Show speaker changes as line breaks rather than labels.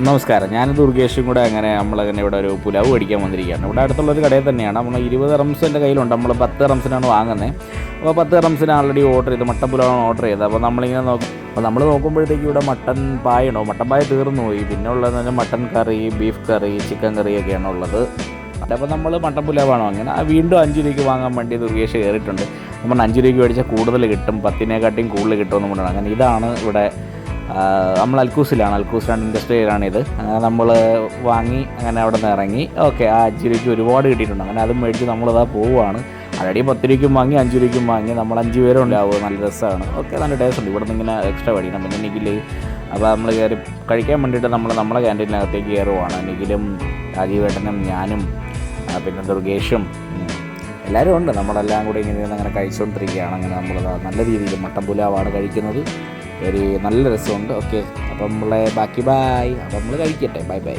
നമസ്കാരം. ഞാൻ ദുർഗേഷും കൂടെ അങ്ങനെ നമ്മളങ്ങനെ ഇവിടെ ഒരു പുലാവ് മേടിക്കാൻ വന്നിരിക്കുകയാണ്. ഇവിടെ അടുത്തുള്ളൊരു കടയിൽ തന്നെയാണ്. നമ്മൾ 20 റംസ് എൻ്റെ കയ്യിലുണ്ട്. നമ്മൾ 10 റംസിനാണ് വാങ്ങുന്നത്. അപ്പോൾ 10 റംസിന് ആൾറെഡി ഓർഡർ ചെയ്ത് മട്ടൻ പുലാവാണ് ഓർഡർ ചെയ്തത്. അപ്പോൾ നമ്മളിങ്ങനെ അപ്പോൾ നമ്മൾ നോക്കുമ്പോഴത്തേക്ക് ഇവിടെ മട്ടൻ പായണോ, മട്ടൻ പായ തീർന്നു പോയി. പിന്നെ ഉള്ളതെന്ന് പറഞ്ഞാൽ മട്ടൻ കറി, ബീഫ് കറി, ചിക്കൻ കറിയൊക്കെയാണ് ഉള്ളത്. അപ്പോൾ നമ്മൾ മട്ടൻ പുലാവാണോ അങ്ങനെ വീണ്ടും 5 രൂപയ്ക്ക് വാങ്ങാൻ വേണ്ടി ദുർഗേഷ് കയറിയിട്ടുണ്ട്. നമ്മൾ 5 രൂപയ്ക്ക് മേടിച്ചാൽ കൂടുതൽ കിട്ടും, 10-നെക്കാട്ടിയും കൂടുതൽ കിട്ടുമെന്ന് കൊണ്ടാണ്. അങ്ങനെ ഇതാണ് ഇവിടെ നമ്മൾ അൽക്കൂസിലാണ്, അൽക്കൂസിലാണ് ഇൻഡസ്ട്രിയിലാണിത്. അങ്ങനെ നമ്മൾ വാങ്ങി അങ്ങനെ അവിടെ നിന്ന് ഇറങ്ങി. ഓക്കെ, ആ 5 രൂപയ്ക്ക് ഒരുപാട് കിട്ടിയിട്ടുണ്ട്. അങ്ങനെ അതും മേടിച്ച് നമ്മളതാ പോവുകയാണ്. ആൾറെഡി 10 രൂപയ്ക്കും വാങ്ങി, 5 രൂപയ്ക്കും വാങ്ങി. നമ്മൾ 5 പേരും ഉണ്ടാവുക, നല്ല രസമാണ്. ഓക്കെ, നല്ല ടേസ്റ്റ് ഉണ്ട്. ഇവിടെ നിന്ന് ഇങ്ങനെ എക്സ്ട്രാ മേടിക്കണം. പിന്നെ നിഖിൽ, അപ്പോൾ നമ്മൾ കയറി കഴിക്കാൻ വേണ്ടിയിട്ട് നമ്മളെ ക്യാൻറ്റീനിനകത്തേക്ക് കയറുവാണ്. നിഖിലും രാജീവേട്ടനും ഞാനും പിന്നെ ദുർഗേഷും എല്ലാവരും ഉണ്ട്. നമ്മളെല്ലാം കൂടി ഇങ്ങനെ അങ്ങനെ കഴിച്ചുകൊണ്ടിരിക്കുകയാണ്. അങ്ങനെ നമ്മൾ നല്ല രീതിയിൽ മട്ടൻ പുലാവാണ് കഴിക്കുന്നത്. നല്ല രസമുണ്ട്. ഓക്കെ, അപ്പം നമ്മളെ ബാക്കി ബായ്. അപ്പം നമ്മൾ കഴിക്കട്ടെ. Bye bye.